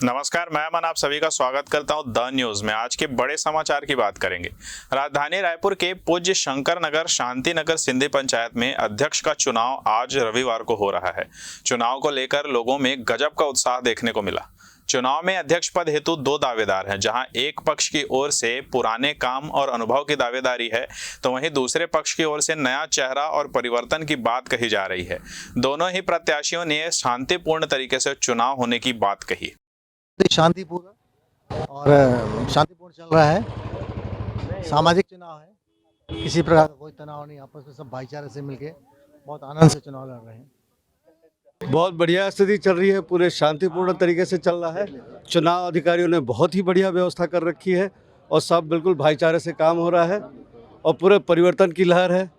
नमस्कार, मैं अमन आप सभी का स्वागत करता हूं द न्यूज में। आज के बड़े समाचार की बात करेंगे। राजधानी रायपुर के पूज्य शंकर नगर शांति नगर सिंधी पंचायत में अध्यक्ष का चुनाव आज रविवार को हो रहा है। चुनाव को लेकर लोगों में गजब का उत्साह देखने को मिला। चुनाव में अध्यक्ष पद हेतु 2 दावेदार हैं, जहां एक पक्ष की ओर से पुराने काम और अनुभव की दावेदारी है, तो वहीं दूसरे पक्ष की ओर से नया चेहरा और परिवर्तन की बात कही जा रही है। दोनों ही प्रत्याशियों ने शांतिपूर्ण तरीके से चुनाव होने की बात कही। शांतिपूर्ण और शांतिपूर्ण चल रहा है। सामाजिक चुनाव है, किसी प्रकार का कोई तनाव नहीं, आपस में सब भाईचारे से मिलके बहुत आनंद से चुनाव लड़ रहे हैं। बहुत बढ़िया स्थिति चल रही है, पूरे शांतिपूर्ण तरीके से चल रहा है। चुनाव अधिकारियों ने बहुत ही बढ़िया व्यवस्था कर रखी है और सब बिल्कुल भाईचारे से काम हो रहा है और पूरे परिवर्तन की लहर है।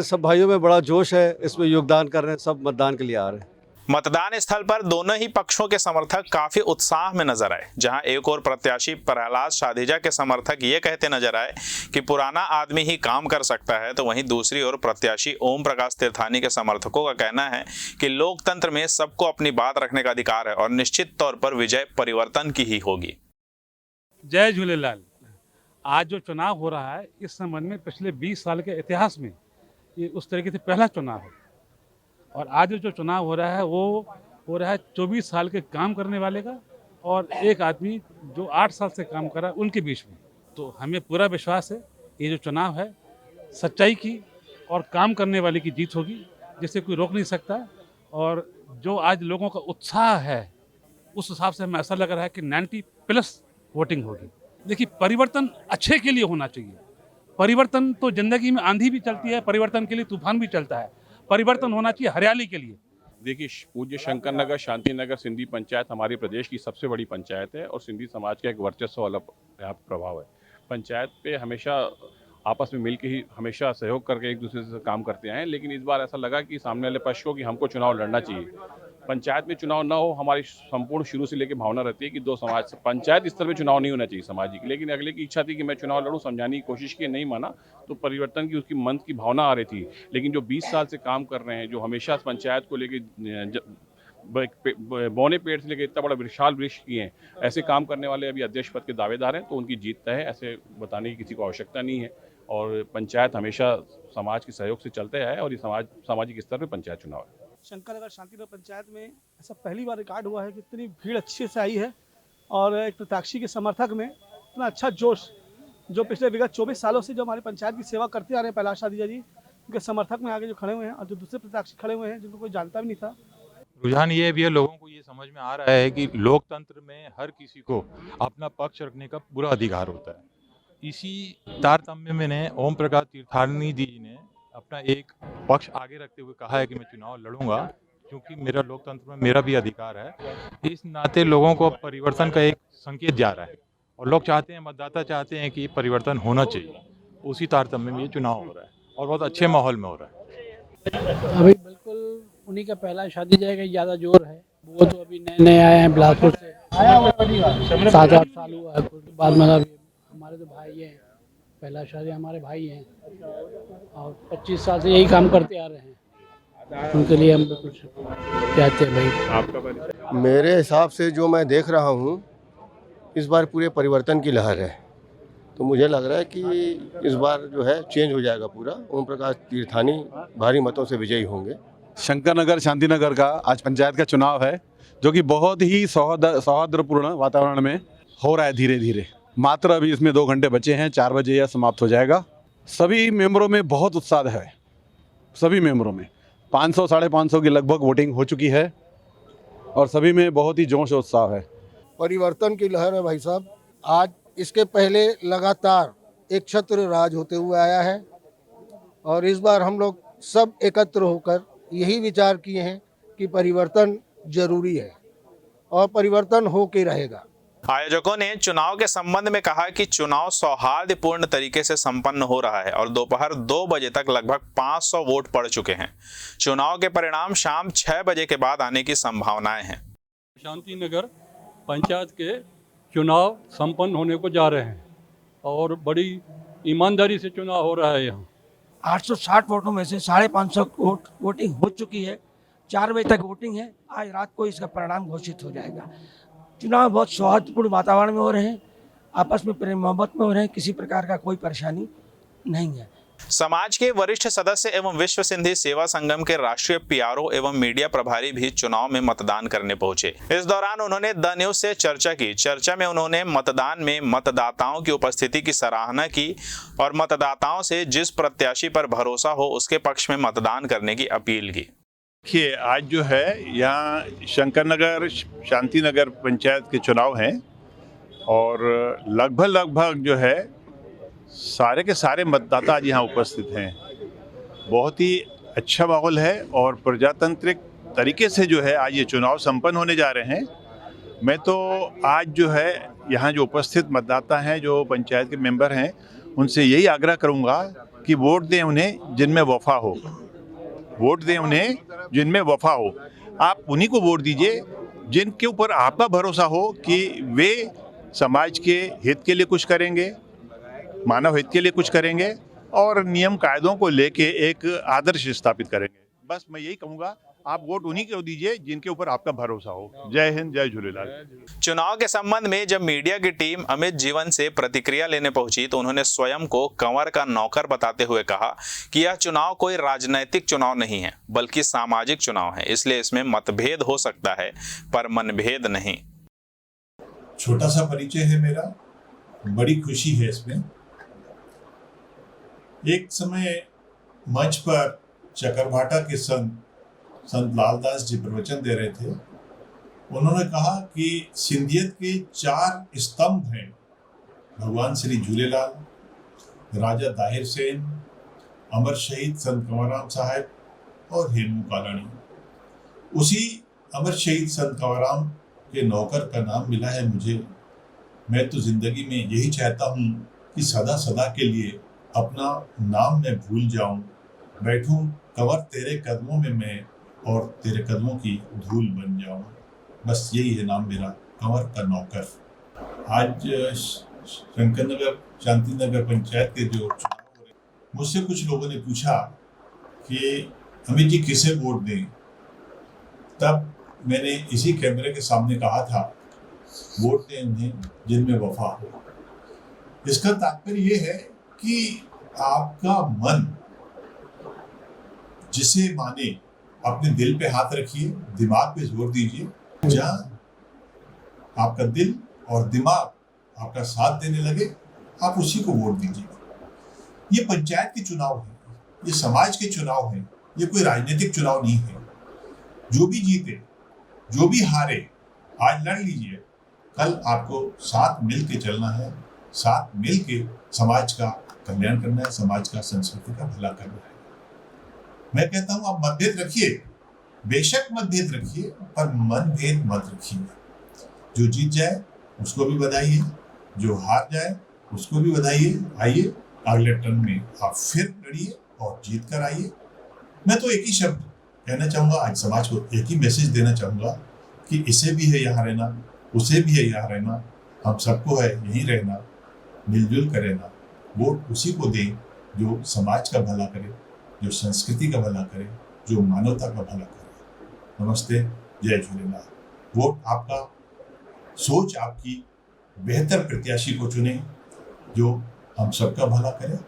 सब भाइयों में बड़ा जोश है, इसमें योगदान कर रहे हैं, सब मतदान के लिए आ रहे हैं। मतदान स्थल पर दोनों ही पक्षों के समर्थक काफी उत्साह में नजर आए। जहां एक और प्रत्याशी प्रहलाद शादिजा के समर्थक ये कहते नजर आए कि पुराना आदमी ही काम कर सकता है, तो वहीं दूसरी ओर प्रत्याशी ओम प्रकाश तीर्थानी के समर्थकों का कहना है कि लोकतंत्र में सबको अपनी बात रखने का अधिकार है और निश्चित तौर पर विजय परिवर्तन की ही होगी। जय झूलेलाल। आज जो चुनाव हो रहा है, इस संबंध में पिछले 20 साल के इतिहास में ये उस तरीके से पहला चुनाव है। और आज जो चुनाव हो रहा है वो हो रहा है 24 साल के काम करने वाले का और एक आदमी जो 8 साल से काम कर रहा है उनके बीच में। तो हमें पूरा विश्वास है ये जो चुनाव है सच्चाई की और काम करने वाले की जीत होगी, जिसे कोई रोक नहीं सकता। और जो आज लोगों का उत्साह है उस हिसाब से हमें ऐसा लग रहा है कि 90+ वोटिंग होगी। देखिए, परिवर्तन अच्छे के लिए होना चाहिए। परिवर्तन तो जिंदगी में आंधी भी चलती है, परिवर्तन के लिए तूफान भी चलता है। परिवर्तन होना चाहिए हरियाली के लिए। देखिए, पूज्य शंकर नगर शांति नगर सिंधी पंचायत हमारे प्रदेश की सबसे बड़ी पंचायत है और सिंधी समाज का एक वर्चस्व वाला यहाँ प्रभाव है। पंचायत पे हमेशा आपस में मिलकर ही हमेशा सहयोग करके एक दूसरे से काम करते आए हैं, लेकिन इस बार ऐसा लगा कि सामने वाले पक्ष को कि हमको चुनाव लड़ना चाहिए। पंचायत में चुनाव ना हो, हमारी संपूर्ण शुरू से लेकर भावना रहती है कि दो समाज पंचायत स्तर पे चुनाव नहीं होना चाहिए सामाजिक, लेकिन अगले की इच्छा थी कि मैं चुनाव लड़ूं, समझाने की कोशिश की, नहीं माना तो परिवर्तन की उसकी मन की भावना आ रही थी। लेकिन जो 20 साल से काम कर रहे हैं, जो हमेशा पंचायत को लेकर बौने पेड़ से लेकर इतना बड़ा विशाल वृक्ष किए हैं, ऐसे काम करने वाले अभी अध्यक्ष पद के दावेदार हैं, तो उनकी जीत तय है, ऐसे बताने की किसी को आवश्यकता नहीं है। और पंचायत हमेशा समाज के सहयोग से चलते आए और ये सामाजिक स्तर पर पंचायत चुनाव है। शंकर नगर शांति नगर पंचायत में ऐसा पहली बार रिकॉर्ड हुआ है कि इतनी भीड़ अच्छे से आई है और एक प्रत्याशी के समर्थक में इतना अच्छा जोश, जो पिछले विगत 24 सालों से जो हमारी पंचायत की सेवा करते आ रहे हैं प्रहलाद शादिजा जी, उनके समर्थक में आगे जो खड़े हुए हैं और जो दूसरे प्रत्याशी खड़े हुए हैं जिनको कोई जानता भी नहीं था। रुझान ये भी है, लोगों को ये समझ में आ रहा है कि लोकतंत्र में हर किसी को अपना पक्ष रखने का पूरा अधिकार होता है। इसी तारतम्य में ने ओम प्रकाश तीर्थानी जी ने अपना एक पक्ष आगे रखते हुए कहा है कि मैं चुनाव लड़ूंगा, क्योंकि मेरा लोकतंत्र में मेरा भी अधिकार है। इस नाते लोगों को परिवर्तन का एक संकेत जा रहा है और लोग चाहते हैं, मतदाता चाहते हैं कि परिवर्तन होना चाहिए। उसी तारतम्य में ये चुनाव हो रहा है और बहुत अच्छे माहौल में हो रहा है। अभी बिल्कुल उन्हीं का पहला शादी जाएगा, ज़्यादा जोर है। वो तो अभी नए नए आए हैं बिलासपुर से, 7-8 साल हुआ है। बाद में हमारे तो भाई हैं, पहला शादी हमारे भाई हैं और 25 साल से यही काम करते आ रहे हैं। उनके लिए हम कुछ कहते हैं भाई। आपका मेरे हिसाब से जो मैं देख रहा हूँ, इस बार पूरे परिवर्तन की लहर है, तो मुझे लग रहा है कि इस बार जो है चेंज हो जाएगा पूरा। ओम प्रकाश तीर्थानी भारी मतों से विजयी होंगे। शंकर नगर शांति नगर का आज पंचायत का चुनाव है, जो कि बहुत ही सौहार्दपूर्ण वातावरण में हो रहा है। धीरे धीरे मात्र अभी इसमें 2 घंटे बचे हैं, 4 बजे यह समाप्त हो जाएगा। सभी मेंबरों में बहुत उत्साह है। सभी मेंबरों में 500-550 की लगभग वोटिंग हो चुकी है और सभी में बहुत ही जोश और उत्साह है। परिवर्तन की लहर है भाई साहब। आज इसके पहले लगातार एक छत्र राज होते हुए आया है और इस बार हम लोग सब एकत्र होकर यही विचार किए हैं कि परिवर्तन जरूरी है और परिवर्तन हो के रहेगा। आयोजकों ने चुनाव के संबंध में कहा कि चुनाव सौहार्दपूर्ण तरीके से संपन्न हो रहा है और दोपहर 2 बजे तक लगभग 500 वोट पड़ चुके हैं। चुनाव के परिणाम शाम 6 बजे के बाद आने की संभावनाएं हैं। शांति नगर पंचायत के चुनाव संपन्न होने को जा रहे हैं और बड़ी ईमानदारी से चुनाव हो रहा है। यहाँ 860 वोटों में से 550 वोटिंग हो चुकी है 4 बजे तक वोटिंग है। आज रात को इसका परिणाम घोषित हो जाएगा। चुनाव बहुत सौहार्दपूर्ण वातावरण में हो रहे हैं, आपस में प्रेम मोहब्बत में हो रहे हैं, किसी प्रकार का कोई परेशानी नहीं है। समाज के वरिष्ठ सदस्य एवं विश्व सिंधी सेवा संगम के राष्ट्रीय पीआरओ एवं मीडिया प्रभारी भी चुनाव में मतदान करने पहुंचे। इस दौरान उन्होंने द न्यूज से चर्चा की। चर्चा में उन्होंने मतदान में मतदाताओं की उपस्थिति की सराहना की और मतदाताओं से जिस प्रत्याशी पर भरोसा हो उसके पक्ष में मतदान करने की अपील की। देखिए, आज जो है यहाँ शंकर नगर शांति नगर पंचायत के चुनाव हैं और लगभग जो है सारे के सारे मतदाता आज यहाँ उपस्थित हैं। बहुत ही अच्छा माहौल है और प्रजातांत्रिक तरीके से जो है आज ये चुनाव संपन्न होने जा रहे हैं। मैं तो आज जो है यहाँ जो उपस्थित मतदाता हैं, जो पंचायत के मेंबर हैं, उनसे यही आग्रह करूँगा कि वोट दें उन्हें जिनमें वफा हो, वोट दें उन्हें जिनमें वफा हो। आप उन्हीं को वोट दीजिए जिनके ऊपर आपका भरोसा हो कि वे समाज के हित के लिए कुछ करेंगे, मानव हित के लिए कुछ करेंगे और नियम कायदों को लेके एक आदर्श स्थापित करेंगे। बस मैं यही कहूँगा, आप वोट उन्हीं को दीजिए जिनके ऊपर आपका भरोसा हो। जय हिंद, जय झूलेलाल। चुनाव के संबंध में जब मीडिया की टीम अमित जीवन से प्रतिक्रिया लेने पहुंची तो उन्होंने स्वयं को कंवर का नौकर बताते हुए कहा कि यह चुनाव कोई राजनीतिक चुनाव नहीं है बल्कि सामाजिक चुनाव है, इसलिए इसमें मतभेद हो सकता है पर मनभेद नहीं। छोटा सा परिचय है मेरा, बड़ी खुशी है इसमें। एक समय मंच पर चकरभाटा के संत लालदास जी प्रवचन दे रहे थे। उन्होंने कहा कि सिंधियत के 4 स्तंभ हैं, भगवान श्री झूलेलाल, राजा दाहिर सेन, अमर शहीद संत कंवरराम साहब और हेमू कालाणी। उसी अमर शहीद संत कंवरराम के नौकर का नाम मिला है मुझे। मैं तो जिंदगी में यही चाहता हूँ कि सदा सदा के लिए अपना नाम मैं भूल जाऊं, बैठूं कंवर तेरे कदमों में मैं और तेरे कदमों की धूल बन जाऊं। बस यही है नाम मेरा, कंवर का नौकर। आज शंकर नगर शांति नगर पंचायत के जो चुनाव हो रहे, मुझसे कुछ लोगों ने पूछा कि अमित जी किसे वोट दें। तब मैंने इसी कैमरे के सामने कहा था, वोट दें उन्हें जिनमें वफा हो। इसका तात्पर्य ये है कि आपका मन जिसे माने अपने दिल पे हाथ रखिए, दिमाग पे जोर दीजिए। जहां आपका दिल और दिमाग आपका साथ देने लगे, आप उसी को वोट दीजिए। ये पंचायत के चुनाव है, ये समाज के चुनाव है, ये कोई राजनीतिक चुनाव नहीं है। जो भी जीते, जो भी हारे, आज लड़ लीजिए, कल आपको साथ मिल के चलना है, साथ मिल के समाज का कल्याण करना है, समाज का, संस्कृति का भला करना है। मैं कहता हूं आप मतभेद रखिए, बेशक मतभेद रखिए, पर मनभेद मत रखिए। जो जीत जाए उसको भी बधाइए, जो हार जाए उसको भी बधाइए। आइए अगले टर्न में आप फिर लड़िए और जीत कर आइए। मैं तो एक ही शब्द कहना चाहूँगा आज समाज को, एक ही मैसेज देना चाहूँगा कि इसे भी है यहाँ रहना, उसे भी है यहाँ रहना, हम सबको है यहीं रहना, मिलजुल कर रहना। वोट उसी को दें जो समाज का भला करे, जो संस्कृति का भला करे, जो मानवता का भला करे। नमस्ते, जय झूलेलाल। वोट आपका, सोच आपकी, बेहतर प्रत्याशी को चुने जो हम सबका भला करे,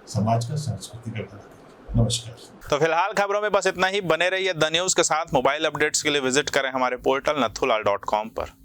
समाज का, संस्कृति का भला करे। नमस्कार। तो फिलहाल खबरों में बस इतना ही। बने रहिए द न्यूज के साथ। मोबाइल अपडेट्स के लिए विजिट करें हमारे पोर्टल nathulalal.com पर।